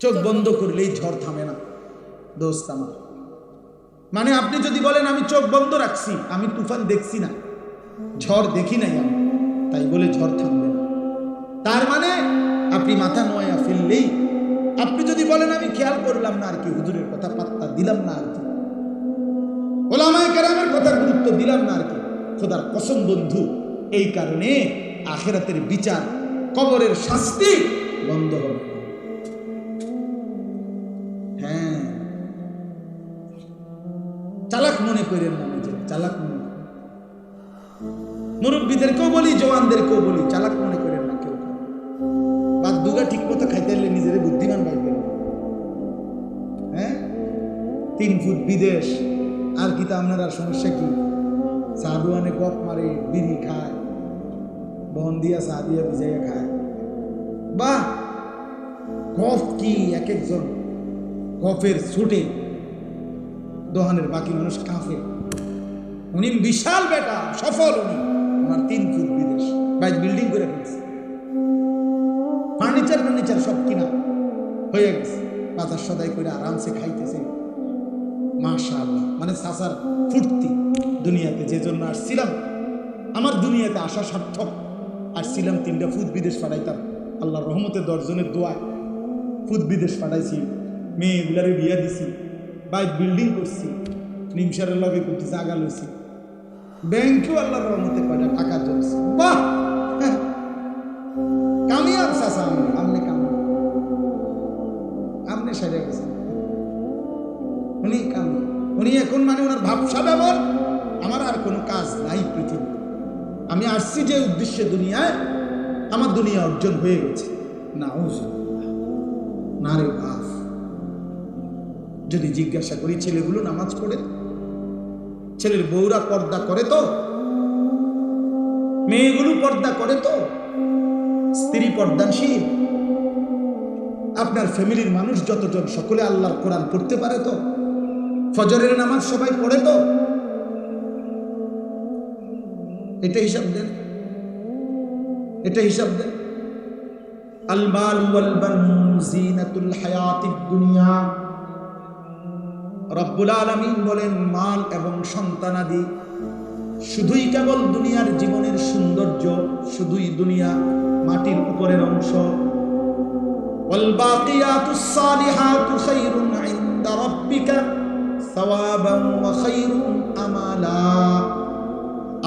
চোখ বন্ধ করলেই ঝড় থামে না দোস্ত আমার। মানে আপনি যদি বলেন আমি চোখ বন্ধ রাখছি, আমি তুফান দেখছি না, ঝড় দেখি নাই আমি, তাই বলে ঝড় থামবে না। তার মানে আপনি মাথা নোয়া ফেললেই, আপনি যদি বলেন আমি খেয়াল করলাম না আর কি, হুজুরের কথা পাত্তা দিলাম না আর কি, ওলামায়ে কেরামের কথা গুরুত্ব দিলাম না আর কি, খোদার কসম বন্ধু, এই কারণে আখিরাতের বিচার, কবরের শাস্তি বন্ধ হবে। হ্যাঁ, চালাক মনে করেন না নিজেকে, চালাক মনে করেন। মুরব্বীদেরকেও বলি, জওয়ানদেরকেও বলি, চালাক মনে করেন না কেউ। বাদ দুগা ঠিক মতো খাইতে হলে নিজের বুদ্ধিমান ভাববেন। হ্যাঁ, 3 ফুট বিদেশ, আর কি তা আপনার আর সমস্যা কি? সাদুয়ানে গপ মারে, বিড়ি খায়, বন দিয়া চা দিয়া ভিজাইয়া খায়। বাহ, গফ কি এক একজন গফের ছুটে, দোহানের বাকি মানুষ কাঁপে। উনি বিশাল বেটা, সফল উনি, আমার 3 ফুট বিদেশ, বাইক বিল্ডিং করে ফেলছে, ফার্নিচার সব কিনা হয়ে গেছে, বাজার সদাই করে আরামসে খাইতেছে, মাশাআল্লাহ। মানে চাচার ফুর্তি। দুনিয়াতে যে জন্য আসছিলাম, আমার দুনিয়াতে আসা সার্থক। আসছিলাম 3টা ফুট বিদেশ পাঠাইতাম, আল্লাহর রহমতে 10 জনের দোয়া ফুট বিদেশ পাঠাইছি, মেয়েগুলারে বিয়া দিছি, বাইক বিল্ডিং করছি, নিমসারের লগে করতে জায়গা লইছি, ব্যাংকেও আল্লাহর রহমতে কয়টা টাকা জমছে। বাহ, কামিয়াব চাচা, আমনে কামিয়াব, আমনে সাজা গেছে, উনি কামিয়াব। উনি এখন মানে ওনার ভাবসা ব্যবহার, আমার আর কোনো কাজ নাই পৃথিবী, আমি আসছি যে উদ্দেশ্যে দুনিয়ায়, আমার দুনিয়া অর্জন হয়ে গেছে। না রে বাপ, যদি জিজ্ঞাসা করি ছেলেগুলো নামাজ পড়ে, ছেলের বউরা পর্দা করে তো, মেয়েগুলো পর্দা করে তো, স্ত্রী পর্দাশীল, আপনার ফ্যামিলির মানুষ যতজন সকলে আল্লাহর কোরআন পড়তে পারে তো, ফজরের নামাজ সবাই পড়ে তো, এটা হিসাব দেন, এটা হিসাব দেন। আল মাল ওয়াল বানুন জিনাতুল হায়াতিদ দুনিয়া, রব্বুল আলামিন বলেন মাল এবং সন্তানাদি শুধুই কেবল দুনিয়ার জীবনের সৌন্দর্য, শুধুই দুনিয়া মাটির উপরের অংশ। ওয়াল বাকিয়াতুস সালিহাতু খায়রুন ইনদা রাব্বিকা সাওয়াবান ওয়া খায়রুন আমালা।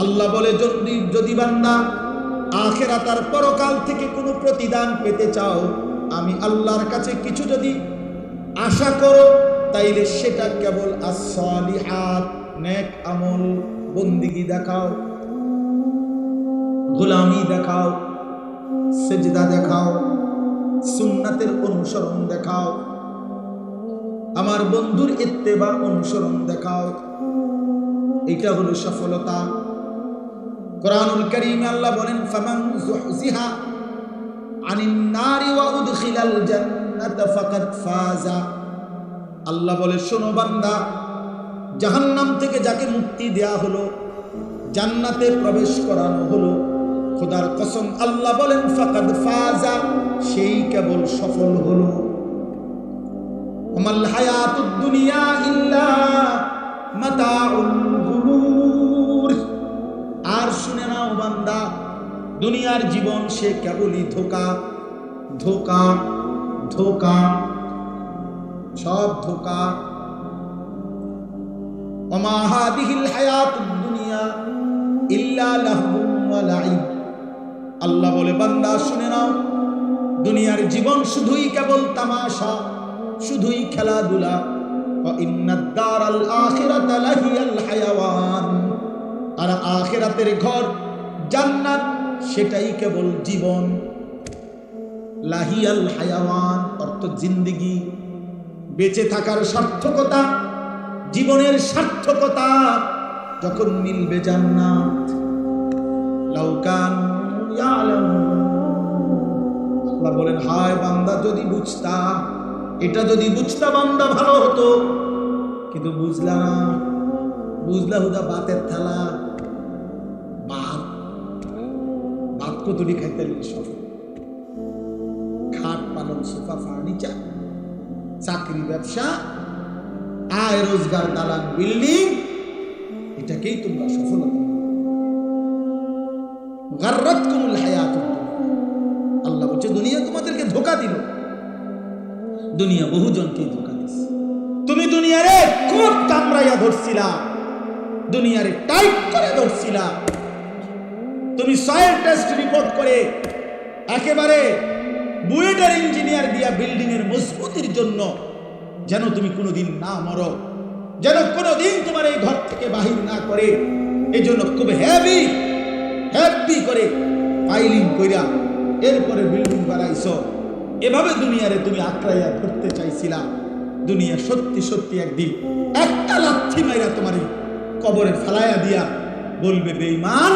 আল্লাহ বলে, যদি বান্দা আখিরাত আর পরকাল থেকে কোনো প্রতিদান পেতে চাও, আমি আল্লাহর কাছে কিছু যদি আশা করো, তাইলে সেটা কেবল as-salihat, নেক আমল, বন্দিগি দেখাও, গোলামি দেখাও, সেজদা দেখাও, সুন্নাতের অনুসরণ দেখাও, আমার বন্ধুর ইত্তেবা অনুসরণ দেখাও, এটা হলো সফলতা। কোরআনুল কারীমে আল্লাহ বলেন, ফামান যুহজিহা আনিন নারি ওয়া উদখিলাল জান্নাতা ফাকাদ ফাজা। আল্লাহ বলে, শোনো বান্দা, জাহান্নাম থেকে যাকে মুক্তি দেয়া হলো, জান্নাতে প্রবেশ করানো হলো, খোদার কসম আল্লাহ বলেন ফাকাদ ফাজা, সেই কেবল সফল হলো। ওমাল হায়াতুদ দুনিয়া ইল্লা মাতাউল গুরুর। আর শুনে নাও বান্দা, দুনিয়ার জীবন সে কেবলই ধোঁকা, ধোঁকা, ধোঁকা, সব ধোঁকা। ওমা হাদিহিল হায়াতুদ দুনিয়া ইল্লা লাহবুন ওয়া লাইব। আল্লাহ বলে, বান্দা শুনে নাও, দুনিয়ার জীবন শুধুই কেবল তামাশা, শুধুই খেলাধুলা। ওয়া ইন্নাদ দারাল আখিরাতা লাহিয়াল হায়াওয়ান। আর আখিরাতের ঘর জান্নাত, সেটাই কেবল জীবন। লাহিয়াল হায়াওয়ান অর্থ জিন্দেগি, বেঁচে থাকার সার্থকতা, জীবনের সার্থকতা যখন মিলবে জান্নাত। লাউ কানু ইয়ালামুন। আল্লাহ বলেন, হায় বান্দা, যদি বুঝতা, এটা যদি বুঝতা বান্দা ভালো হতো, কিন্তু বুঝলা না। বুঝলা হুদা বাতের থালা, ভাত কতটি খাইতে সফল, খাট পালং সোফা ফার্নিচার চাকরি, ব্যবসা, আয় রোজগার, দালান, বিল্ডিং, এটাকেই তোমরা সফলতা। গাররাতকুমুল হায়াতুদ দুনিয়া, আল্লাহ বলছে দুনিয়া তোমাদেরকে ধোঁকা দিল। দুনিয়া বহুজনকে ধোঁকা দিছে। তুমি দুনিয়ারে কোট কামড়াইয়া ধরছিলা, দুনিয়ারে টাইট করে ধরছিলা। তুমি সয়েল টেস্ট রিপোর্ট করে একেবারে বুয়েটের ইঞ্জিনিয়ার দিয়া বিল্ডিং এর মজবুতির জন্য যেন তুমি কোনোদিন না মরো, যেন কোনোদিন তোমার এই ঘর থেকে বাহির না করে, এই জন্য খুব হেভি করে ফাইলিং কইরা এরপরে বিল্ডিং বানাইছো। এভাবে দুনিয়ারে তুমি আঁকড়াইয়া ধরতে চাইছিলা। দুনিয়া সত্যি সত্যি একদিন একটা লাথি মাইরা তোমার কবরে ফেলাইয়া দিয়া বলবে, বেঈমান,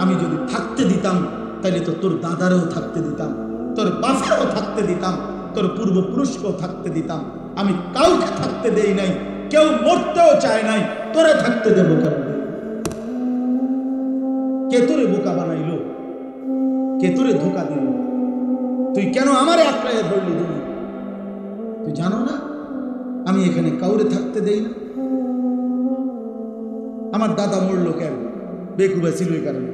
আমি যদি থাকতে দিতাম তাহলে তো তোর দাদারও থাকতে দিতাম, তোর বাপেরও থাকতে দিতাম, তোর পূর্বপুরুষকেও থাকতে দিতাম। আমি কাউকে থাকতে দেই নাই, কেউ মরতেও চায় নাই, তোরে থাকতে দেবো কেন? কে তোরে বোকা বানাইলো? কে তোরে ধোকা দিল? তুই কেন আমারে আঁকড়াইয়া ধরলি? তুই জানো না আমি এখানে কাউরে থাকতে দেই না? আমার দাদা মরলো কেন? বেকুবা ছিল এই কারণে।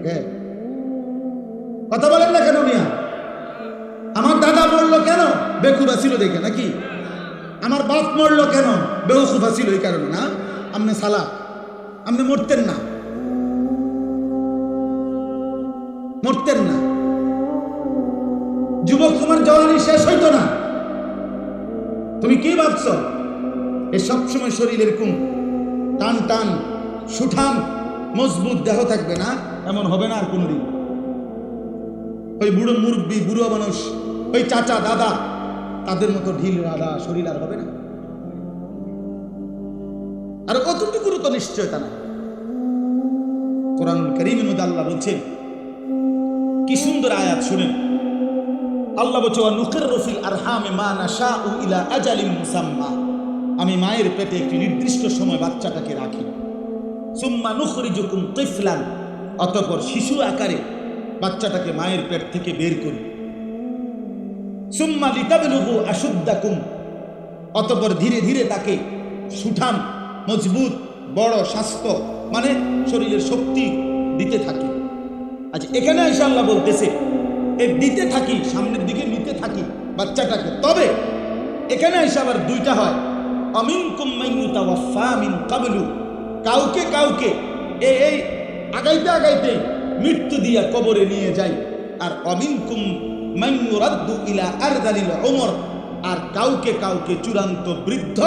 কথা বলেন না কেন মিয়া? আমার দাদা মরলো কেন? বেকুবা ছিল দেখে নাকি? আমার বাপ মরলো কেন? বেউকুফা ছিল এই কারণে না? আপনি সালা, আপনি মরতেন না, মরতেন না। যুবক, তোমার জওয়ানি শেষ হইতো না। তুমি কি ভাবছ এ সবসময় শরীর এরকম টান টান সুঠাম মজবুত দেহ থাকবে না? এমন হবে না আর কোনদিন। ওই বুড়ো মুরব্বী, বুড়ো মানুষ, ওই চাচা দাদা, তাদের মতো ঢিল রাধা শরীর আর হবে না। আর কতটুকুর তো নিশ্চয়তা না। কোরআন কারীমের মধ্যে আল্লাহ বলছেন, কি সুন্দর আয়াত শুনেন। আল্লাহ বলছে, ওয়া নুকিররু ফিল আরহামে মা নাশাউ ইলা আজালিন মুসাম্মা। আমি মায়ের পেটে একটি নির্দিষ্ট সময় বাচ্চাটাকে রাখি। সুম্মা নুখরিজুকুম তিফলান, অতঃপর শিশু আকারে বাচ্চাটাকে মায়ের পেট থেকে বের করি। সুম্মা লিতাবলুগু আশুদ্দাকুম, অতঃপর ধীরে ধীরে তাকে সুঠাম, মজবুত, বড় স্বাস্থ্য মানে শরীরের শক্তি দিতে থাকি। আচ্ছা, এখানে ইনশাআল্লাহ বলতেছে এ দিতে থাকি, সামনের দিকে নিতে থাকি বাচ্চাটাকে। তবে এখানে এসে আবার দুইটা হয়, আমিনকুম মান ইউতাওয়াফা মিন ক্বাবলু, কাউকে কাউকে এই আগাইতে আগাইতে মৃত্যু দিয়া কবরে নিয়ে যায়। আর আমিনকুম মান ইউরাদ্দু ইলা আরযালিল উমর, আর কাউকে কাউকে চূড়ান্ত বৃদ্ধ,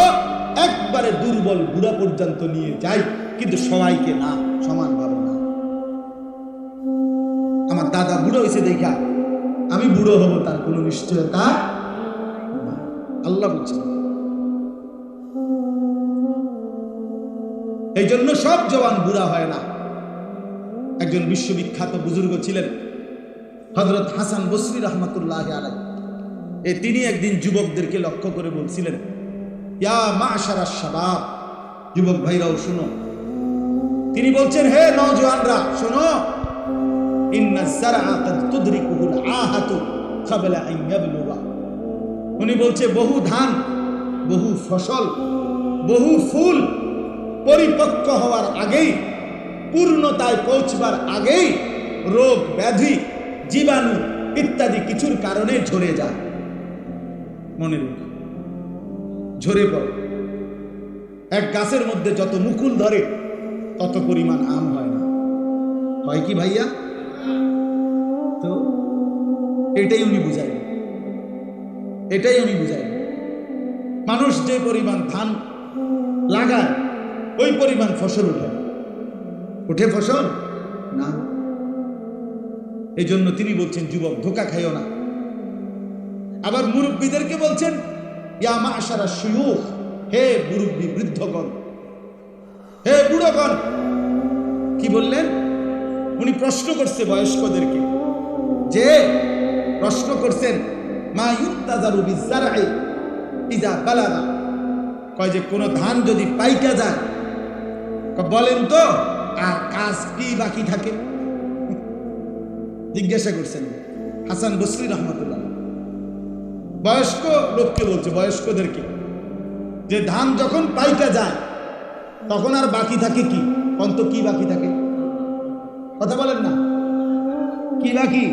একবারে দুর্বল বুড়া পর্যন্ত নিয়ে যায়, কিন্তু সবাইকে না, সমানভাবে না। আমার দাদা বুড়ো হয়েছে দেখা আমি বুড়ো হব তার কোনো নিশ্চয়তা না। আল্লাহ বলছেন, এই জন্য সব জওয়ান বুড়া হয় না। একজন বিশ্ববিখ্যাত বুজুর্গ ছিলেন হযরত হাসান বসরি রাহমাতুল্লাহি আলাইহি। তিনি একদিন যুবকদেরকে লক্ষ্য করে বলছিলেন, ইয়া মা'শারাশ শাবাব, যুবক ভাইরাও শুনো। তিনি বলছেন, হে নওজওয়ানরা শোনো, ইন্নাজ যারআ কাদ তুদরিকুহুল আহাতু ক্বাবলা আন ইয়াবলুগা। উনি বলছে, বহু ধান, বহু ফসল, বহু ফুল পরিপক্ক হওয়ার আগেই, পূর্ণতায় পৌঁছবার আগেই রোগ ব্যাধি, জীবাণু ইত্যাদি কিছুর কারণে ঝরে যায়। মনে রেখো, ঝরে পড়ে। এক গাছের মধ্যে যত মুকুল ধরে তত পরিমাণ আম হয় না, হয় কি ভাইয়া? তো এটাই উনি বুঝাইলেন, এটাই উনি বুঝাইলেন। মানুষ যে পরিমাণ ধান লাগায় ওই পরিমাণ ফসল উঠে, উঠে ফসল না। এই জন্য তিনি বলছেন, যুবক ধোঁকা খাইও না। আবার মুরব্বীদেরকে বলছেন, ইয়া মা'শারাশ শুয়ুখ, হে মুরব্বী বৃদ্ধগণ, হে বুড়োগণ। কি বললেন? উনি প্রশ্ন করছে বয়স্কদেরকে, যে প্রশ্ন করছেন, মা ইউনতাযারু বিয-যারঈ ইযা বালাগা, কয় যে কোন ধান যদি পাইকা যায়, বলেন তো আর কাজ কি বাকি থাকে? জিজ্ঞাসা করছেন হাসান বসরি রহমতুল্লাহ। বয়স্ক লোককে বলছে, বয়স্কদেরকে, যে ধান যখন পাইকা যায় তখন আর বাকি থাকে কি? অন্ত কি বাকি থাকে? কথা বলেন না, কি বাকি?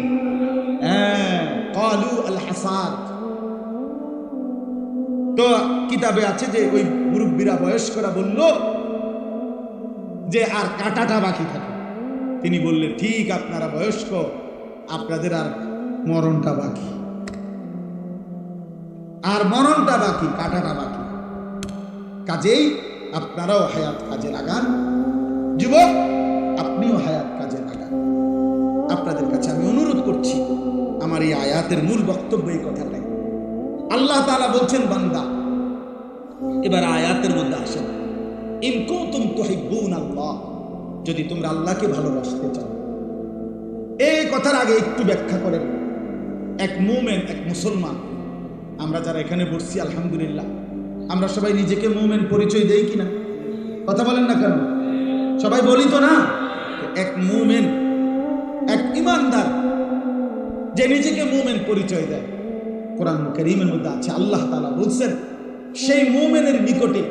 হ্যাঁ, ক্বালু আল হাসাদ। তো কিতাবে আছে যে ওই মুরব্বীরা, বয়স্করা বলল যে আর কাটাটা বাকি থাকে। তিনি বললেন, ঠিক, আপনারা বয়স্ক, আপনাদের আর মরণটা বাকি, আর মরণটা বাকি, কাটাটা বাকি। কাজেই আপনারাও হায়াত কাজে লাগান। যুবক, আপনিও হায়াত কাজে লাগান। আপনাদের কাছে আমি অনুরোধ করছি, আমার এই আয়াতের মূল বক্তব্য এই কথাটাই। আল্লাহ তাআলা বলছেন, বান্দা, এবার আয়াতের মধ্যে আসেন, ইন কুনতুম তুহিব্বুনাল্লাহ, যদি তোমরা আল্লাহকে ভালোবাসতে চাও। এই কথার আগে একটু ব্যাখ্যা করেন। এক মুমিন, এক মুসলমান, আমরা যারা এখানে বসছি আলহামদুলিল্লাহ, আমরা সবাই নিজেকে মুমিন পরিচয় দেই কিনা? কথা বলেন না কেন? সবাই বলি তো না? এক মুমিন, এক ইমানদার যে নিজেকে মুমিন পরিচয় দেয়, কোরআন কারীমের মধ্যে আছে, আল্লাহ তাআলা বলছেন, সেই মুমিনের নিকটে,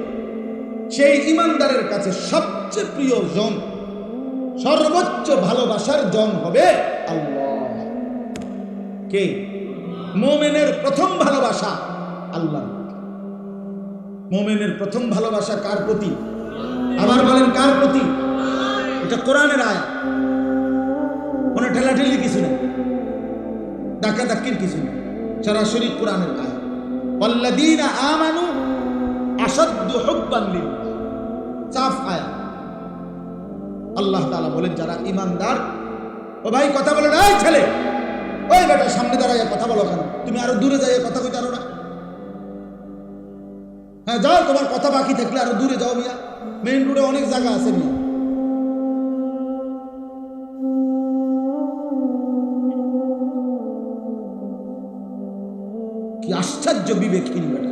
সেই ইমানদারের কাছে সবচেয়ে প্রিয় জন, সর্বোচ্চ ভালোবাসার জন হবে আল্লাহ। কে? মুমিনের প্রথম ভালোবাসা আল্লাহ। মুমিনের প্রথম ভালোবাসা কার প্রতি? আবার বলেন, কার প্রতি? এটা কোরআনের আয়াত, কোনো ঠেলাঠেলি কিছু নেই, ডাকাডাকির কিছু নেই, সরাসরি কোরআনের আয়াত। ওয়াল্লাযীনা আমানু আশাদ্দু হুব্বান লিল্লাহ, সাফ আয়াত। আল্লাহ তাআলা বলেন, যারা ইমানদার, ও ভাই কথা বলে না, এই ছেলে, ওই বেটা সামনে দাঁড়াইয়া কথা বলো কেন? তুমি আরো দূরে যাইয়া কথা কইতে পারো না? হ্যাঁ যাও, তোমার কথা বাকি থাকলে আরো দূরে যাও মিয়া, মেইন রোডে অনেক জায়গা আছে মিয়া। কি আশ্চর্য বিবেকহীন বেটা!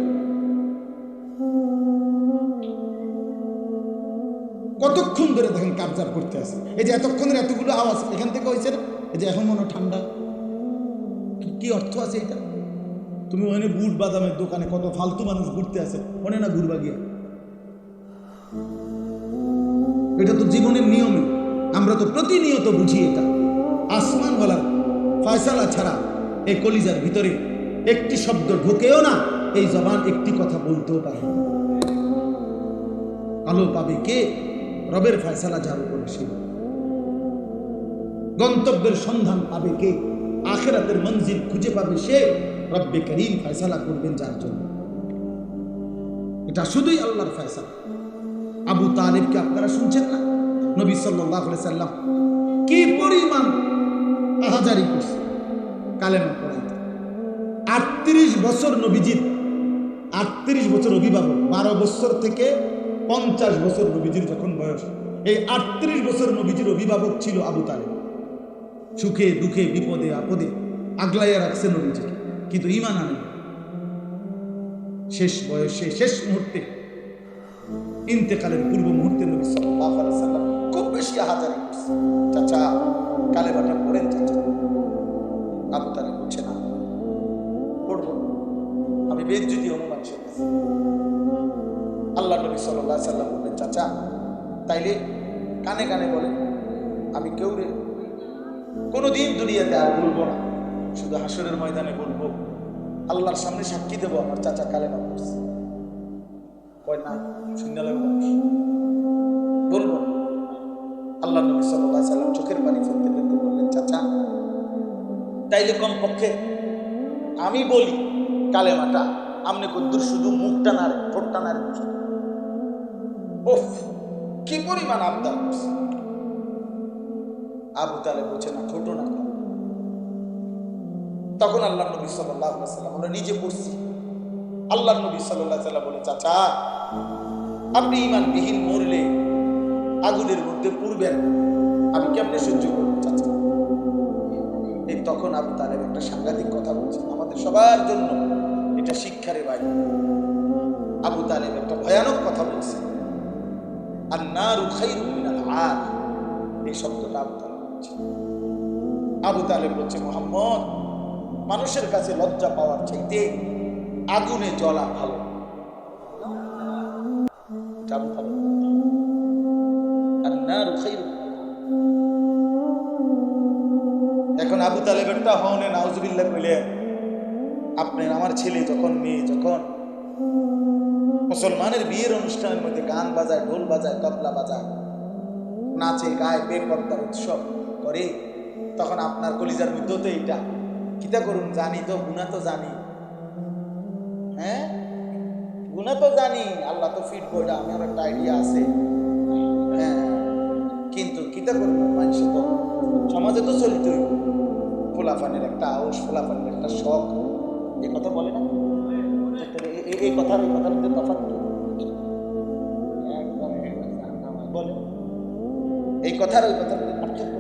কতক্ষণ ধরে দেখেন কাবজার করতে আছে। এই যে এতক্ষণের এতগুলো আওয়াজ এখান থেকে হয়েছে না, এই যে এখন মনে ঠান্ডা, কি অর্থ আছে এটা? তুমি ওখানে বুট বাদামের দোকানে কত ফালতু মানুষ ঘুরতে আছে, মনে না ঘুরবা গিয়া? এটা তো জীবনের নিয়মে, আমরা তো প্রতিনিয়ত বুঝি এটা। আসমানওয়ালার ফয়সালা ছাড়া এই কলিজার ভিতরে একটি শব্দ ঢোকেও না, এই জবান একটি কথা বলতেও পারে না। আলো পাবে কে? রবের ফয়সালা যার উপরে সে। গন্তব্যের সন্ধান পাবে কে? আখিরাতের মঞ্জিল খুঁজে পাবে সে। রব্বে করিম ফয়সালা করবেন যার জন্য। এটা শুধুই আল্লাহর ফয়সালা। আবু তালিবকে আপনারা শুনছেন না? নবী সাল্লাল্লাহু আলাইহি সাল্লাম কি পরিমাণ আহাজারি করছে কালেমা পড়াইতে। 38 বছর নবীজির, 38 বছর অভিভাবক, 12 বছর থেকে 50 বছর নবীজির যখন বয়স, এই 38 বছর নবীজির অভিভাবক ছিল আবু তালিব। সুখে দুঃখে বিপদে আপদে আগলাইয়া রাখছে নবীজিকে, কিন্তু ঈমান আনে। শেষ বয়সে, শেষ মুহূর্তে, ইন্তেকালের পূর্ব মুহূর্তে নবী সাল্লাল্লাহু আলাইহি সাল্লাম খুব বেশি আহাজারি করছে। চাচা কালেমাটা পড়েন চাচা। আবু তালিব বলছে, না পড়বো, আমি বেজ্জতি অনুমান শিখেছি। আল্লাহ নবী সাল্লাল্লাহু আলাইহি সাল্লাম বললেন, চাচা তাইলে কানে কানে বলেন, আমি কেউ রে কোনোদিন দুনিয়াতে আর বলবো না, শুধু হাসরের ময়দানে বলবো, আল্লাহর সামনে সাক্ষী দেবো আমার চাচা কালেমা পড়ছে। কয় না, শুনে লাগবে বলবো। আল্লাহ নবী সাল্লাল্লাহু আলাইহি সাল্লাম চোখের পানি ফেলতে ফেলতে বললেন, চাচা তাইলে কমপক্ষে আমি বলি কালেমাটা, আমনে কদ্দুর শুধু মুখটা নাড়ে, ঠোঁটটা নাড়ে। ওফ, কি পরিমাণ আবদার করছে। আবু তালেব বলছে, না ঠোঁটো না। তখন আল্লাহ নবী সাল্লাল্লাহু আলাইহি সাল্লাম, আমরা নিজে পড়ছি, আল্লাহ নবী সাল্লাল্লাহু আলাইহি সাল্লাম বলে, চাচা আপনি ঈমানবিহীন মরলে আগুনের মধ্যে পুড়বেন, আমি কেমনে সহ্য করব চাচা? এই তখন আবু তালেব একটা সাংঘাতিক কথা বলছে, আমাদের সবার জন্য এটা শিক্ষারে ভাই। আবু তালেব একটা ভয়ানক কথা বলছে, আন-নারু খায়রুম মিনাল আগ। এই শব্দটা আবু তালেব বলছে। আবু তালেব বলছে, মুহাম্মদ, মানুষের কাছে লজ্জা পাওয়ার চাইতে আগুনে জ্বলা ভালো। আবু তালেব আন্নারু খায়রুন। এখন আবু তালেবেরটা হনে নাউজুবিল্লাহ কইলে আপনি আমার ছেলে যখন মেয়ে যখন মুসলমানের বিয়ের অনুষ্ঠানের মধ্যে গান বাজায়, ঢোল বাজায়, তবলা বাজায়, নাচে গায়ে, বেপরদার উৎসব করে, তখন আপনার কলিজার মধ্যেও তো এইটা কিতা করুন, জানি তো গুনাহ তো জানি, হ্যাঁ গুনাহ তো জানি, আল্লাহ তো ফিট বইটা আমার একটা আইডিয়া আছে, হ্যাঁ কিন্তু কিতা করুন, মানুষ তো সমাজে তো চলিত ফোলাফানের একটা আউস, ফোলাফানের একটা শখ, এ কথা বলে না, এই কথার মধ্যে তফাৎ বলে, এই কথার ওই কথার মধ্যে পার্থক্য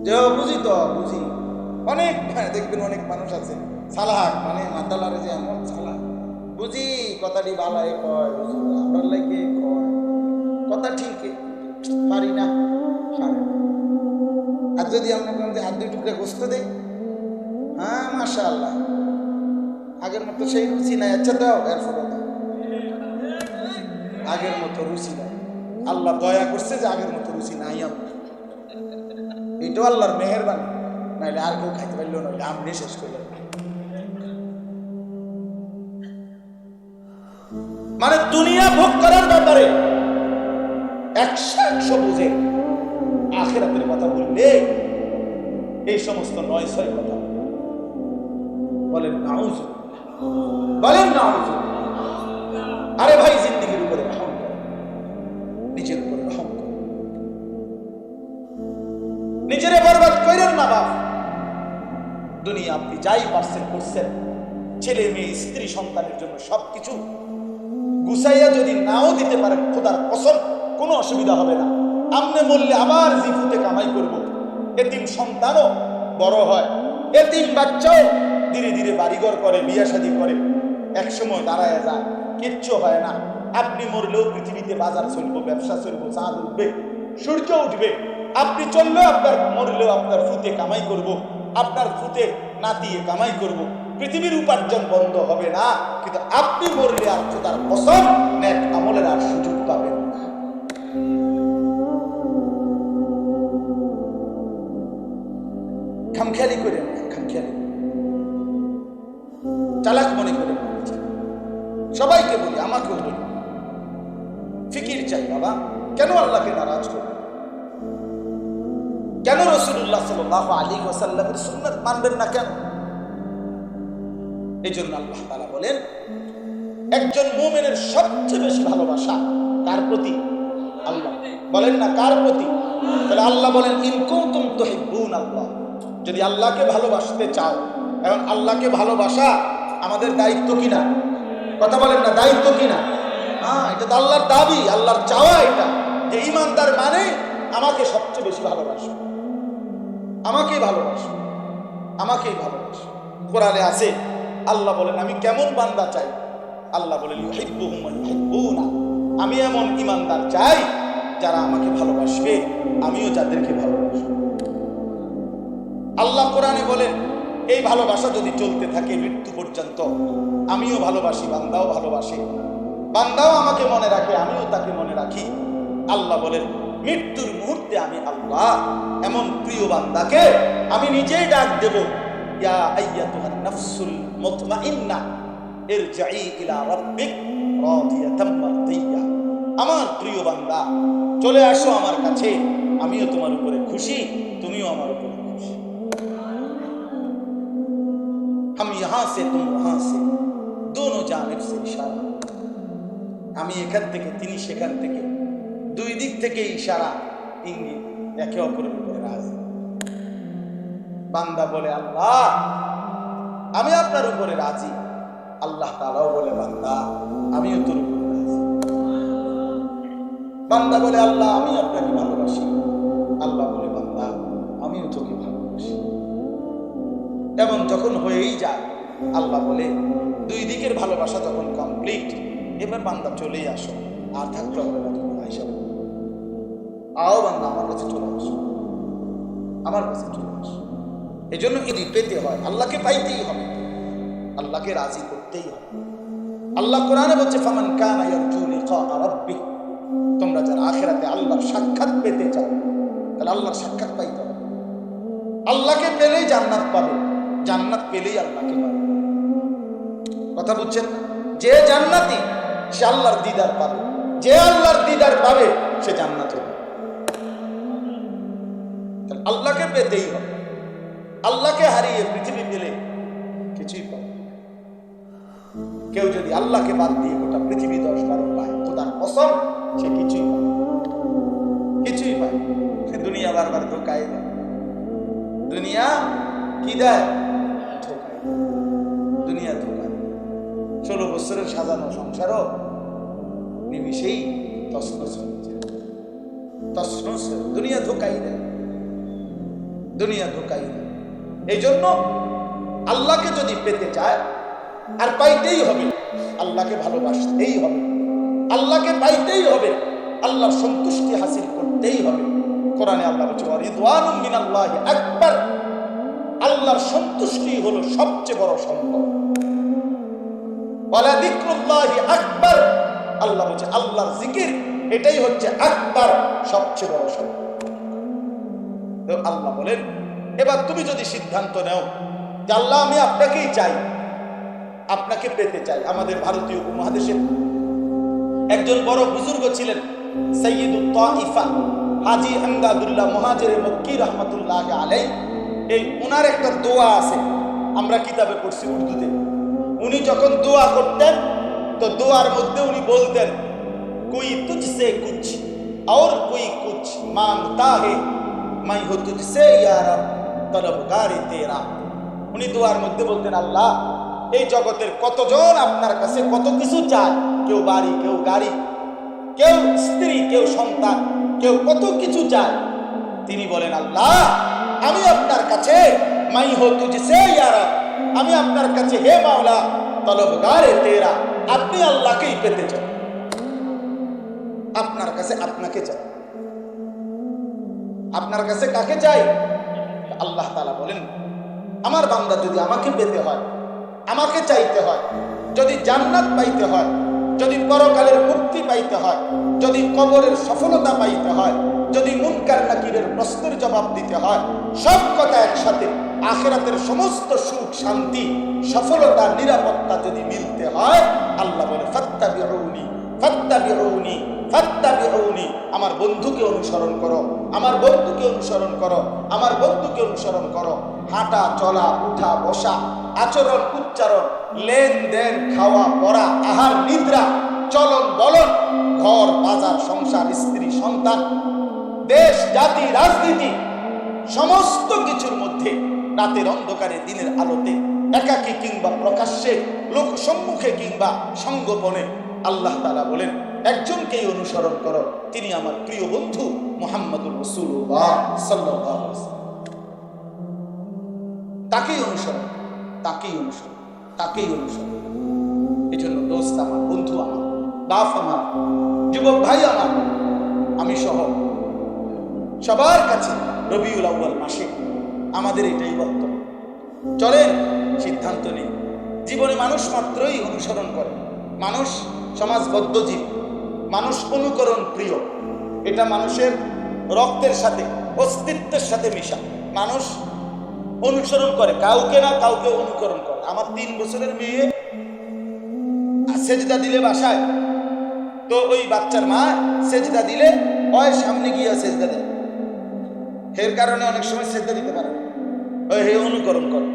যে বুঝি তো বুঝি। অনেক দেখবেন অনেক মানুষ আছে সালাহাক, মানে মাতালারে যে এমন সালাহ, বুঝি কথাটি বালাই কয়, বুঝি আমরা লাগে কয় কথা ঠিক, পারি না, আর যদি আমরা হাত দুই টুকরা গোস্ত দেই, হ্যাঁ মাশাআল্লাহ আগের মতো সেই রুচি নাই, আচ্ছা দাও, এরপরে দাও, আগের মতো রুচি নাই। আল্লাহ দয়া করছে যে আগের মতো রুচি নাই আমার, এটাও আল্লাহর মেহেরবানি, নাইলে আর কেউ খাইতে পারলো না, আপনি শেষ করলেন। মানে দুনিয়া ভোগ করার ব্যাপারে 100 বুঝে, আখিরাতের কথা বললে এই সমস্ত 9-6 কথা বলেন নাউজ, বলেন নাউজ। আরে ভাই জিন্দেগির উপরে রহম করো, নিজের উপরে রহম করো, নিজেরে বরবাদ করেন না বাপ। দুনিয়া আপনি যাই পারছেন করছেন, ছেলে মেয়ে স্ত্রী সন্তানের জন্য সবকিছু গুছাইয়া যদি নাও দিতে পারেন, খোদার কসম কোনো অসুবিধা হবে না। আমনে মরলে আবার জিফুতে কামাই করব, এতিম সন্তানও বড় হয়, এতিম বাচ্চাও ধীরে ধীরে বাড়িঘর করে, বিয়ে শাদী করে, একসময় দাঁড়ায় যায়, কিচ্ছু হয় না। আপনি মরলেও পৃথিবীতে বাজার চলবো, ব্যবসা চলবো, চাঁদ উঠবে, সূর্য উঠবে। আপনি চললেও আপনার, মরলেও আপনার ফুতে কামাই করব, আপনার ফুতে নাতিয়ে কামাই করব, পৃথিবীর উপার্জন বন্ধ হবে না। কিন্তু আপনি মরলে আর খোদার কসম নেক আমলের আর সুযোগ পাবেন না। খামখেয়ালি করেন না, খামখেয়ালি চালাক মনে করেন না। সবাইকে বলি, আমাকেও বলি, ফিকির চাই বাবা। কেন আল্লাহকে নারাজ করবেন? কেন রাসূলুল্লাহ সাল্লাল্লাহু আলাইহি ওয়াসাল্লামের সুন্নাত মানবেন না কেন? এই জন্য আল্লাহ তাআলা বলেন, একজন মুমিনের সবচেয়ে বেশি ভালোবাসা কার প্রতি? আল্লাহ। বলেন না কার প্রতি? তাহলে আল্লাহ বলেন, ইন কুনতুম তুহিব্বুনাল্লাহ, যদি আল্লাহকে ভালোবাসতে চাও। এখন আল্লাহকে ভালোবাসা আমাদের দায়িত্ব কিনা? কথা বলেন না, দায়িত্ব কিনা? হ্যাঁ, এটা তো আল্লাহর দাবি, আল্লাহর চাওয়া এটা, যে ঈমানদার মানে আমাকে সবচেয়ে বেশি ভালোবাসো, আমাকেই ভালোবাসো, আমাকেই ভালোবাসো। কোরআনে আছে, আল্লাহ বলেন আমি কেমন বান্দা চাই? আল্লাহ বলেন ইউহিব্বুহুম ওয়া ইউহিব্বুনা, আমি এমন ঈমানদার চাই যারা আমাকে ভালোবাসবে, আমিও যাদেরকে ভালোবাসবো। আল্লাহ কোরআনে বলেন এই ভালোবাসা যদি চলতে থাকে মৃত্যু পর্যন্ত, আমিও ভালোবাসি, বান্দাও ভালোবাসে, বান্দাও আমাকে মনে রাখে, আমিও তাকে মনে রাখি। আল্লাহ বলেন মৃত্যুর মুহূর্তে আমি আল্লাহ এমন প্রিয় বান্দাকে আমি নিজেই ডাক দেব, ইয়া আইয়াতুহান নাফসুল মুতমাইন্না ইরজিই ইলা রাব্বিক রাদিয়াতাম মারদিয়া। আমার প্রিয় বান্দা চলে আসো আমার কাছে, আমিও তোমার উপরে খুশি, তুমিও আমার উপরে খুশি। हम यहां से तुम वहां से दोनों जानिब से इशारा, আমি এখান থেকে তিনি সেখান থেকে, দুই দিক থেকে ইশারা, ইঙ্গিত, একে অপরের উপরে রাজি। বান্দা বলে আল্লাহ আমি আপনার উপরে রাজি, আল্লাহ তাআলাও বলে বান্দা আমিও তোর উপরে রাজি। বান্দা বলে আল্লাহ আমি আপনাকে ভালোবাসি, আল্লাহ বলে বান্দা আমিও তোকে ভালোবাসি। এমন যখন হয়েই যায়, আল্লাহ বলে দুই দিকের ভালোবাসা যখন কমপ্লিট, এবার বান্দা চলেই আসো, আর থাকতে হবে না, তুমি আইসা আও বান্দা আমার কাছে চলে আসো, আমার কাছে চলে আসো। এই জন্য কি পেতে হয়, আল্লাহকে পাইতেই হবে, আল্লাহকে রাজি করতেই হবে। আল্লাহ কোরআনে বলছে ফামান কানা ইয়ারজু লিকা রাব্বিহ, তোমরা যারা আখিরাতে আল্লাহর সাক্ষাৎ পেতে চাও তাহলে আল্লাহর সাক্ষাৎ পাইতে হবে। আল্লাহকে পেলেই জান্নাত পাবে, জান্নাত পেলেই আল্লাহকে পাবে। কথা বুঝছেন? যে জান্নাতি সে আল্লাহর দিদার পাবে, যে আল্লাহর দিদার পাবে সে জান্নাত হবে। আল্লাহকে পেতেই হবে। আল্লাহকে হারিয়ে পৃথিবী পেলে কিছুই পাবে। কেউ যদি আল্লাহকে বাদ দিয়ে গোটা পৃথিবী 10-12 পায় খোদার কসম সে কিছুই পায়, কিছুই পায়। সে দুনিয়া বারবার ধোকায় দেয়। দুনিয়া কি দেয়? ধোকায়। দুনিয়া ধোকায়। 16 বছরের সাজানো সংসারও নিমিষেই তছনছ হয়ে যায়। তছনছ। দুনিয়া ধোকাই দেয়, দুনিয়া ধোকাই দেয়। এই জন্য আল্লাহকে যদি পেতে চায় আর পাইতেই হবে, আল্লাহকে ভালোবাসতেই হবে, আল্লাহকে পাইতেই হবে, আল্লাহর সন্তুষ্টি হাসিল করতেই হবে। কোরআনে আল্লাহ বলছে রিদওয়ানুম মিনাল্লাহি আকবার, আল্লাহর সন্তুষ্টি হলো সবচেয়ে বড় সম্পদ। ওয়ালা যিকরুল্লাহি আকবার, আল্লাহ বলছে আল্লাহর জিকির এটাই হচ্ছে আকবার, সবচেয়ে বড় সম্পদ। তো আল্লাহ বলেন এবার তুমি যদি সিদ্ধান্ত নাও যে আল্লাহ আমি আপনাকেই চাই, আপনাকে পেতে চাই। আমাদের ভারতীয় উপমহাদেশের একজন বড় বুজুর্গ ছিলেন সাইয়্যিদুত তাইফা হাজী আমদাদুল্লাহ মুহাজিরে মক্কি রাহমাতুল্লাহ আলাইহি। এই ওনার একটা দোয়া আছে, আমরা কিতাবে পড়ছি উর্দুতে। উনি যখন দোয়া করতেন তো দোয়ার মধ্যে উনি বলতেন কোই তুঝসে কুছ और कोई कुछ मांगता है मैं हूं तुझसे या रब तलबगार तेरा। উনি দোয়ার মধ্যে বলতেন আল্লাহ এই জগতের কতজন আপনার কাছে কত কিছু চায়, কেউ বাড়ি, কেউ গাড়ি, কেউ স্ত্রী, কেউ সন্তান, কেউ কত কিছু চায়। তিনি বলেন আল্লাহ আমি আপনার কাছে মাই হো তুঝসে ইয়া রব, আমি আপনার কাছে হে মাওলা তলবগারে তেরা, আপনি আল্লাহকেই পেতে চান, আপনার কাছে আপনাকে চাই। আপনার কাছে কাকে চাই? আল্লাহ তাআলা বলেন আমার বান্দা যদি আমাকে পেতে হয়, আমাকে চাইতে হয়, যদি জান্নাত পাইতে হয়, যদি পরকালের মুক্তি পাইতে হয়, যদি কবরের সফলতা পাইতে হয়, যদি মুনকার নাকিরের প্রশ্নের জবাব দিতে হয়, সব কথা একসাথে আখিরাতের সমস্ত সুখ শান্তি সফলতা নিরাপত্তা যদি মিলতে হয়, আল্লাহ বলে ফাত্তাবিউনি ফাত্তাবিউনি ফাত্তাবিউনি, আমার বন্ধুকে অনুসরণ করো, আমার বন্ধুকে অনুসরণ করো, আমার বন্ধুকে অনুসরণ করো। হাঁটা চলা উঠা বসা আচরণ উচ্চারণ লেনদেন খাওয়া পড়া আহার নিদ্রা চলন বলন ঘর বাজার সংসার স্ত্রী সন্তান দেশ জাতি রাজনীতি সমস্ত কিছুর মধ্যে রাতের অন্ধকারে দিনের আলোতে একাকী কিংবা প্রকাশ্যে লোক সম্মুখে কিংবা সঙ্গোপনে আল্লাহ তাআলা বলেন একজনকেই অনুসরণ করো, তিনি আমার প্রিয় বন্ধু মুহাম্মদুর রাসূলুল্লাহ সাল্লাল্লাহু আলাইহি ওয়াসাল্লাম। তাকেই অনুসরণ, তাকেই অনুসরণ, তাকেই অনুসরণ। এই জন্য দোস্ত আমার, বন্ধু আমার, বাপ আমার, যুবক ভাই আমার, আমি সহ সবার কাছে রবিউল আউয়াল মাসে আমাদের এটাই বক্তব্য। চলেন সিদ্ধান্ত নিই। জীবনে মানুষ মাত্রই অনুসরণ করে, মানুষ সমাজবদ্ধ জীব, মানুষ অনুকরণ প্রিয়, এটা মানুষের রক্তের সাথে অস্তিত্বের সাথে মিশা। মানুষ অনুসরণ করে, কাউকে না কাউকে অনুকরণ করে। আমার 3 বছরের মেয়ে সেজদা দিলে বাসায়, তো ওই বাচ্চার মা সেজদা দিলে ওই সামনে গিয়ে সেজদা দেয়। এর কারণে অনেক সময় সেজদা দিতে পারে, ওই হে অনুকরণ করে,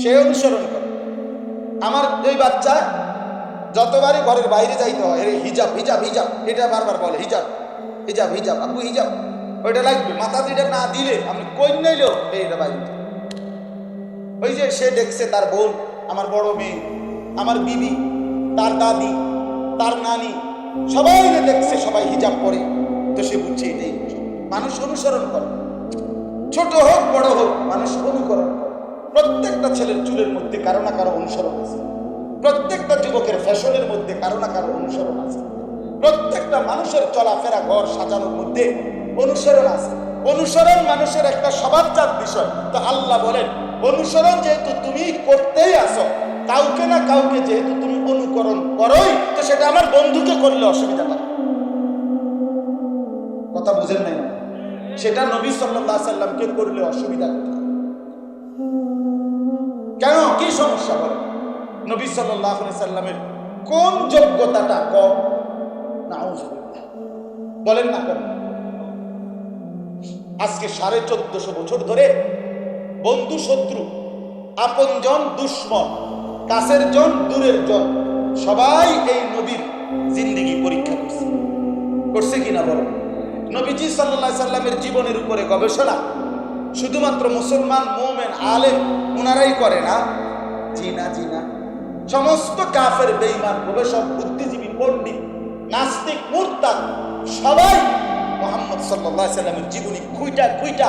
সে অনুসরণ করে। আমার ওই বাচ্চা যতবারই ঘরের বাইরে যাইতে হয় হিজাব হিজাব হিজাব এটা বারবার বলে, হিজাব হিজাব হিজাব আব্বু হিজাব ওইটা লাগবে, মাথা দিটা না দিলে আমি কই নাইলেও এইটা বাইরে। ওই যে সে দেখছে তার বোন, আমার বড় মেয়ে, আমার বিবি, তার দাদি, তার নানি সবাই দেখছে, সবাই হিজাব পরে, তো সে বুঝছে এটাই মানুষ অনুসরণ করে। ছোট হোক বড় হোক মানুষ অনুকরণ করে। প্রত্যেকটা ছেলের চুলের মধ্যে কারো না কারো অনুসরণ আছে, প্রত্যেকটা যুবকের ফ্যাশনের মধ্যে কারো না কারো অনুসরণ আছে, প্রত্যেকটা মানুষের চলাফেরা ঘর সাজানোর মধ্যে অনুসরণ আছে। অনুসরণ মানুষের একটা স্বভাবজাত বিষয়। তো আল্লাহ বলেন অনুসরণ যেহেতু তুমি করতেই আসো, কাউকে না কাউকে যেহেতু তুমি অনুকরণ সেটা আমার বন্ধুকে করলে অসুবিধা নাই। কথা বুঝেন নাই? সেটা নবী সাল্লাল্লাহু আলাইহি সাল্লামকে করলে অসুবিধা কোথায়? কেন, কি সমস্যা বলেন? নবী সাল্লাল্লাহু আলাইহি সাল্লামের কোন যোগ্যতাটা কম? নাউযুবিল্লাহ, বলেন না কেন? আজকে 1450 বছর ধরে বন্ধু শত্রু, আপনজন দুশ্মন, কাছের জন দূরের জন, সবাই এই নবীর জিন্দেগি পরীক্ষা করছে। করছে কিনা বলেন? নবীজি সাল্লাল্লাহু আলাইহি সাল্লামের জীবনের উপরে গবেষণা শুধুমাত্র মুসলমান মুমিন আলেম ওনারাই করে না। জি না, জি না, সমস্ত কাফের বেঈমান গবেষক বুদ্ধিজীবী পণ্ডিত নাস্তিক মুরতাদ সবাই মুহাম্মদ সাল্লাল্লাহু আলাইহি সাল্লামের জীবনী খুইটা খুইটা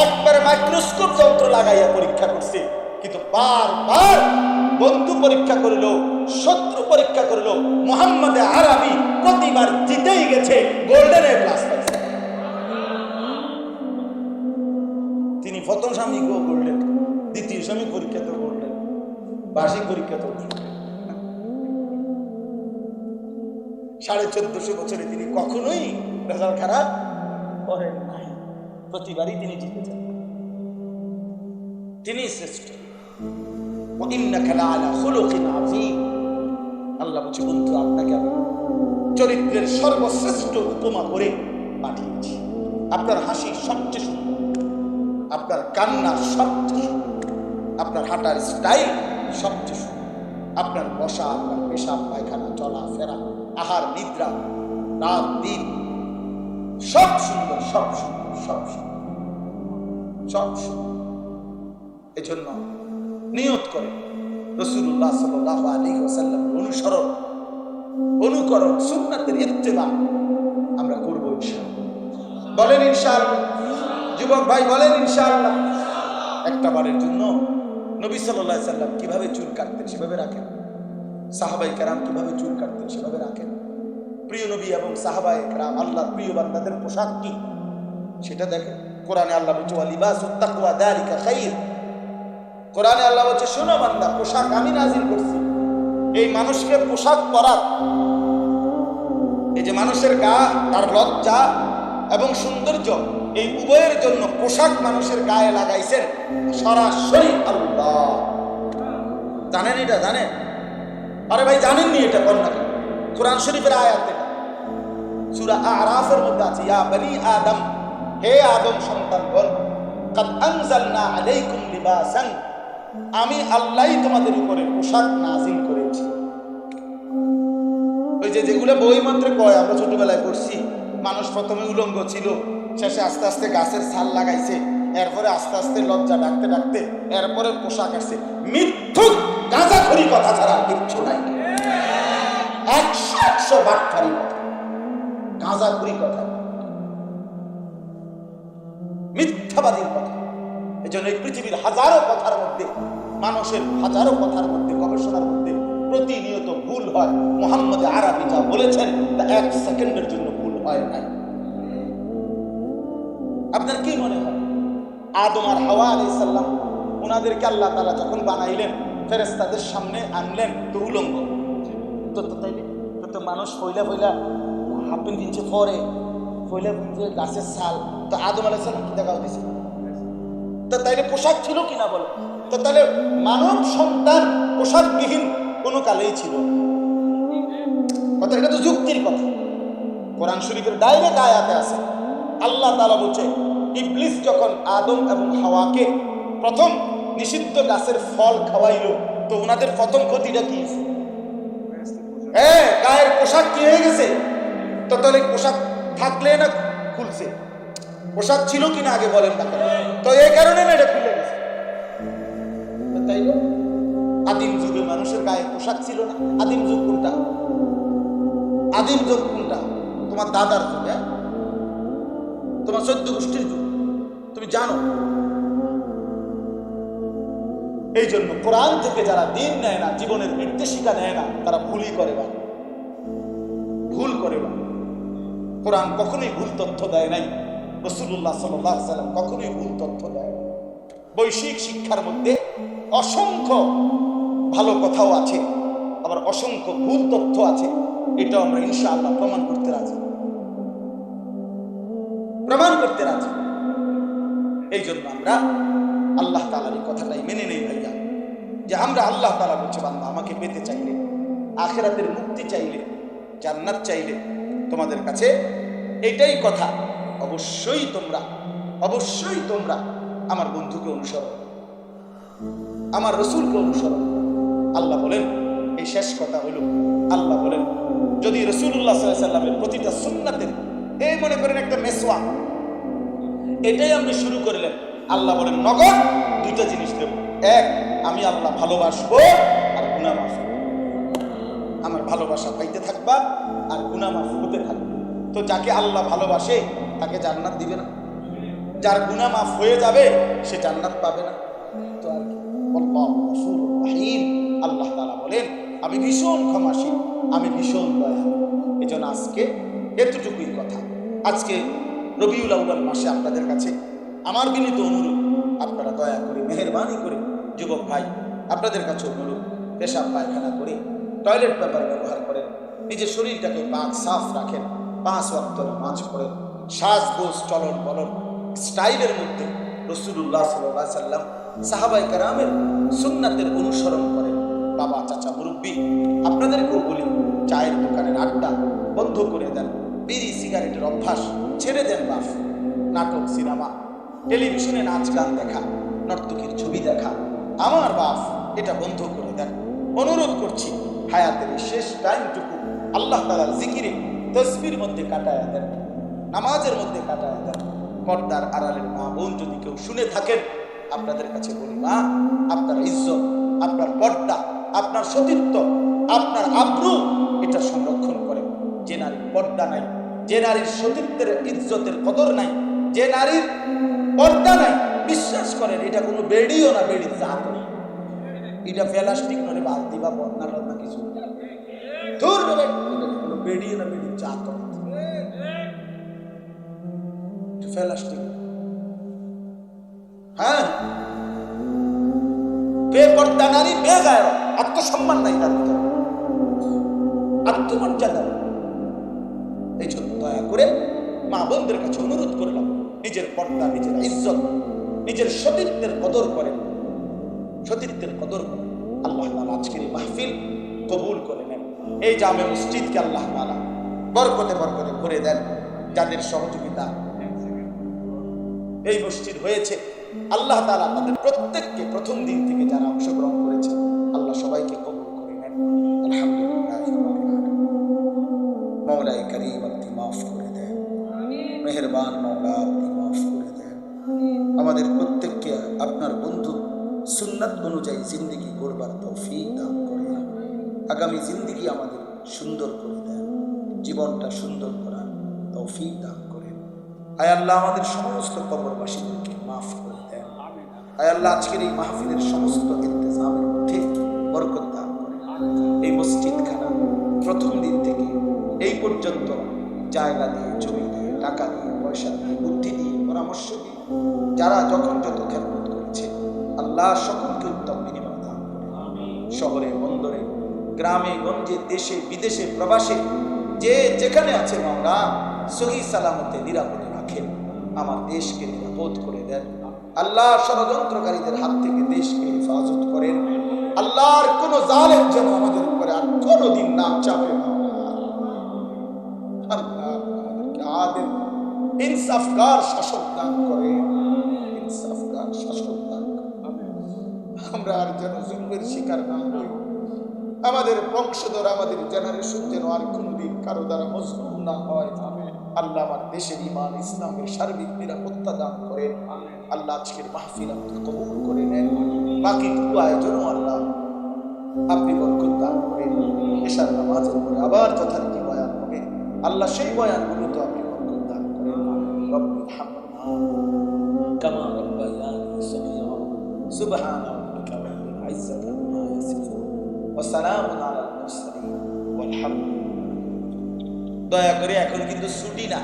একবারে মাইক্রোস্কোপ যন্ত্র লাগাইয়া পরীক্ষা করছে। কিন্তু বারবার বন্ধু পরীক্ষা করলো, শত্রু পরীক্ষা করলো, মুহাম্মদ আরবি প্রতিবার জিতেই গেছে, গোল্ডেন এ প্লাস পাইছে। তিনি প্রথম স্বামী গো গোল্ডেন, দ্বিতীয় স্বামী পরীক্ষা তো গোল্ডেন, বার্ষিক পরীক্ষা তো 1450 বছরে তিনি কখনোই রেজাল্ট খারাপ করেন নাই, প্রতিবারই তিনি জিতেছেন। তিনি শ্রেষ্ঠ। আল্লাহ বলছে, বন্ধু আপনাকে আমি চরিত্রের সর্বশ্রেষ্ঠ উপমা করে পাঠিয়েছি। আপনার হাসি সবচেয়ে সুন্দর, আপনার কান্না সবচেয়ে সুন্দর, আপনার হাঁটার স্টাইল সবচেয়ে সুন্দর, আপনার বসা, আপনার পেশাব পায়খানা, চলা ফেরা, আহার নিদ্রা, রাত দিন সব সুন্দর, সব সুন্দর, সব সুন্দর, সব সুন্দর। এজন্য নিয়ত করে রাসূলুল্লাহ সাল্লাল্লাহু আলাইহি ওয়াসাল্লাম অনুসরণ, অনুকরণ, সুন্নাতের ইত্তেবা আমরা করব ইনশাআল্লাহ। বলেন ইনশাআল্লাহ। যুবক ভাই বলেন ইনশাআল্লাহ। একটা বারের জন্য নবী সাল্লাল্লাহু আলাইহি সাল্লাম কিভাবে চুল কাটতেন সেভাবে রাখেন, সাহাবায়ে কেরাম কিভাবে চুল কাটতেন সেভাবে রাখেন। প্রিয় নবী এবং সাহাবায়ে কেরাম আল্লাহর প্রিয় বান্দাদের পোশাক কি সেটা দেখেন। কোরআনে আল্লাহ বলছে, ওয়া লিবাসুত তাকওয়া যালিকা খায়র। কোরআনে আল্লাহ বলছে, শোনো বান্দা, পোশাক আমি নাজিল করছি। এই মানুষকে পোশাক পরার, এই যে মানুষের গা, তার লজ্জা এবং সৌন্দর্য, এই উভয়ের জন্য পোশাক মানুষের গায়ে লাগাইছেন সরাসরি আল্লাহ। জানেন এটা? জানেন? আরে ভাই জানেননি এটা? কন্যা কোরআন শরীফের আয়াত, এটা সূরা আরাফের মধ্যে আছে, ইয়া বনি আদম, হে আদম সন্তানগণ, কাদ আনজালনা আলাইকুম লিবাসান, আমি আল্লাহই তোমাদের উপরে পোশাক নাজিল করেছি। ওই যে যেগুলো বই মন্ত্রে কয়, আমরা ছোটবেলায় পড়ছি, মানুষ প্রথমে উলঙ্গ ছিল, শেষে আস্তে আস্তে গাছের ছাল লাগাইছে, এরপরে আস্তে আস্তে লজ্জা ডাকতে ডাকতে এরপরে পোশাক আসছে। মিথ্যুক গাঁজাখড়ি কথা ছাড়া কিচ্ছু নাই। 100 বাটখারি কথা, গাঁজাখড়ি কথা, মিথ্যাবাদীর কথা। এই জন্য এই পৃথিবীর হাজারো কথার মধ্যে, মানুষের হাজারো কথার মধ্যে, গবেষণার মধ্যে প্রতিনিয়ত ভুল হয়। মুহাম্মদ আরবি যা বলেছেন তা 1 সেকেন্ডের জন্য ভুল হয় নাই। আপনার কি মনে হয়, আদম আর হাওয়া আলাইহিস সালাম ওনাদেরকে আল্লাহ তাআলা যখন বানাইলেন, ফেরেশতাদের সামনে আনলেন, তো উলঙ্গ তো তাইলে তো মানুষ ফইলা ফইলা হাফ প্যান্ট কিনছে, পরে ফইলা গাছের ছাল, তো আদম আলাইহিস সালাম কি দেখা দিয়েছে? তো তাইলে পোশাক ছিল কিনা বলো? তো তাহলে মানব সন্তান পোশাকবিহীন কোনো কালেই ছিল কথা। এটা তো যুক্তির কথা। কোরআন শরীফের ডাইরেক্ট আয়াতে আছে, আল্লাহ তাআলা বলছে, ইবলিস যখন আদম এবং হাওয়াকে প্রথম নিষিদ্ধ গাছের ফল খাওয়াইলো, তো ওনাদের প্রথম ক্ষতিটা কি? গায়ের পোশাক কি হয়ে গেছে? তো তাহলে পোশাক থাকলে না খুলছে? পোশাক ছিল কিনা আগে বলেন না, তো এই কারণে না এটা খুলে গেছে। তাই না? আদিম যুগে মানুষের গায়ে পোশাক ছিল না। আদিম যুগ কোনটা? আদিম যুগ কোনটা? তোমার দাদার যুগ, তোমার 14 গোষ্ঠীর যুগ, তুমি জানো। এই জন্য কোরআন থেকে যারা দিন নেয় না, জীবনের নির্দেশিকা নেয় না, তারা ভুলই করে বা ভুল করে বা। কোরআন কখনোই ভুল তথ্য দেয় নাই, রাসূলুল্লাহ সাল্লাল্লাহু আলাইহি ওয়াসাল্লাম কখনোই ভুল তথ্য দেয়। বৈশ্বিক শিক্ষার মধ্যে অসংখ্য ভালো কথাও আছে, আবার অসংখ্য ভুল তথ্য আছে, এটাও আমরা ইনশাআল্লাহ প্রমাণ করতে রাজি। এই জন্য আমরা আল্লাহ তাআলার এই কথাটাই মেনে নেই ভাইয়া, যে আমরা আল্লাহ তাআলা বলছে বান্দা আমাকে পেতে চাইলে, আখিরাতের মুক্তি চাইলে, জান্নাত চাইলে তোমাদের কাছে এটাই কথা, অবশ্যই তোমরা আমার বন্ধুকে অনুসরণ, আমার রসুলকে অনুসরণ। আল্লাহ বলেন, এই শেষ কথা হলো, আল্লাহ বলেন যদি রাসূলুল্লাহ সাল্লাল্লাহু আলাইহি ওয়াসাল্লামের প্রতিটা সুন্নাতের এই মনে করেন একটা মেসওয়াক, এটাই আমরা শুরু করলেন, আল্লাহ বলেন নগদ দুইটা জিনিস দেব। এক, আমি আল্লাহ ভালোবাসবো আর গুনাহ মাফ করব। আমার ভালোবাসা পাইতে থাকবা আর গুনাহ মাফ হতে থাকবে। তো যাকে আল্লাহ ভালোবাসে তাকে জান্নাত দিবে না, যার গুনাহ মাফ হয়ে যাবে সে জান্নাত পাবে না। তো আর কি, আল্লাহু গফুরুর রহিম। আল্লাহ তাআলা বলেন আমি ভীষণ ক্ষমাশীল, আমি ভীষণ দয়ালু। এজন্য আজকে এতটুকুই কথা। আজকে রবিউল আউয়াল মাসে আপনাদের কাছে আমার বিনীত অনুরোধ, আপনারা দয়া করে মেহেরবানি করে যুবক ভাই আপনাদের কাছে অনুরোধ, পেশাব পায়খানা করে টয়লেট পেপার ব্যবহার করেন, নিজের শরীরটাকে পাক সাফ রাখেন, 5 ওয়াক্ত নামাজ পড়েন, সাজগোজ চলন বলন স্টাইলের মধ্যে রাসূলুল্লাহ সাল্লাল্লাহু আলাইহি সাল্লাম সাহাবায়ে কেরামের সুন্নাতের অনুসরণ করেন। বাবা চাচা মুরব্বী আপনাদেরকেও বলি, চায়ের দোকানের আড্ডা বন্ধ করে দেন, বিড়ি সিগারেটের অভ্যাস ছেড়ে দেন। বাপ, নাটক সিনেমা টেলিভিশনে নাচ গান দেখা, নর্তকীর ছবি দেখা, আমার বাপ এটা বন্ধ করে দেন। অনুরোধ করছি হায়াতের শেষ টাইমটুকু আল্লাহ তাআলার জিকিরে তসবির মধ্যে কাটায়া দেন, নামাজের মধ্যে কাটায়া দেন। পর্দার আড়ালের মা বোন যদি কেউ শুনে থাকেন, আপনাদের কাছে বলি মা, আপনার ইজ্জত, আপনার পর্দা, আপনার সতীত্ব, আপনার আব্রু এটা সংরক্ষণ করেন। যে নারীর পর্দা নাই, যে নারীর সতীত্বের ইজ্জতের কদর নাই, যে নারীর পর্দা নাই, বিশ্বাস করেন এটা কোনো বেড়িও না, বেড়ির জাত না, এটা প্লাস্টিক নয়, বালতি বা বন্যা টন্যা কিছু দূর হবে, কোনো বেড়িও না, বেড়ির জাত প্লাস্টিক। হ্যাঁ, বেপর্দা নারী বেগায়, আত্মসম্মান নাই তার ভিতরে, আত্মমর্যাদা। এই জন্য দয়া করে মা বোনদের কাছে অনুরোধ করলাম, নিজের পর্দা, নিজের ইজ্জত, নিজের সতীত্বের কদর করেন, সতীত্বের কদর করেন। আল্লাহ তাআলা আজকের এই মাহফিল কবুল করে নেন। এই জামে মসজিদকে আল্লাহ তাআলা বরকতে বরকতে ভরে দেন। যাদের সহযোগিতা এই মসজিদ হয়েছে, আল্লাহ তাআলা তাদের প্রত্যেককে প্রথম দিন থেকে যারা অংশগ্রহণ করেছে, আল্লাহ সবাইকে কবুল করে নেন। আলহামদুলিল্লাহ। মওলাই করিম আপনি মাফ করে দেন, মেহেরবান মওলা আপনি মাফ করে দেন। আমাদের প্রত্যেককে আপনার বন্ধু সুন্নাত অনুযায়ী জিন্দেগি গড়বার তৌফিক দান করেন। আগামী জিন্দেগি আমাদের সুন্দর করে দেন, জীবনটা সুন্দর করার তৌফিক দান করেন। আয় আল্লাহ আমাদের সমস্ত কবরবাসীদেরকে মাফ করে দেন। আয় আল্লাহ আজকের এই মাহফিলের সমস্ত ইন্তজামের মধ্যে বরকত দান করেন। এই মসজিদখানা প্রথম দিন থেকে এই পর্যন্ত জায়গা দিয়ে, জমি দিয়ে, টাকা দিয়ে, পয়সা দিয়ে, বুদ্ধি দিয়ে, পরামর্শ দিয়ে যারা যখন যত খেদমত করেছে, আল্লাহ সকলকে উত্তম বিনিময় দান করেন। শহরে বন্দরে, গ্রামে গঞ্জে, দেশে বিদেশে, প্রবাসে যে যেখানে আছে মাওলা সহি সালামতে নিরাপদে রাখেন। আমার দেশকে নিরাপদ করে দেন আল্লাহ। ষড়যন্ত্রকারীদের হাত থেকে দেশকে হেফাজত করেন আল্লাহর কোন জালেম যেন আমাদের উপরে আর কোনদিন না চাপে। আল্লাহ আমাদেরকে আদিল ইনসাফগার শাসক দান করেন, ইনসাফগার শাসক দান করেন। আমরা আর যেন জুলমের শিকার না হই। আমাদের বংশধর, আমাদের জেনারেশন যেন আর কোনদিন কারো দ্বারা মজলুম না হয়। আল্লাহ আমার দেশের ঈমান ইসলামের সার্বিক নিরাপত্তা দান করেন। আল্লাহ আজকের মাহফিল আপনি কবুল করে নেন। বাকি আয়োজনও আল্লাহ আপনি বরকত দান করেন। এশার নামাজের পরে আবার যথারীতি বয়ান হবে, আল্লাহ সেই বয়ানগুলো তো আপনি বরকত দান করেন। রব্বির হামহুমা কামা রাব্বায়ানি সগীরা। সুবহানা রাব্বিকা রাব্বিল ইজ্জাতি আম্মা ইয়াসিফুন ওয়া সালামুন আলাল মুরসালিন ওয়ালহামদুলিল্লাহ। দয়া করে এখন কিন্তু ছুটি না।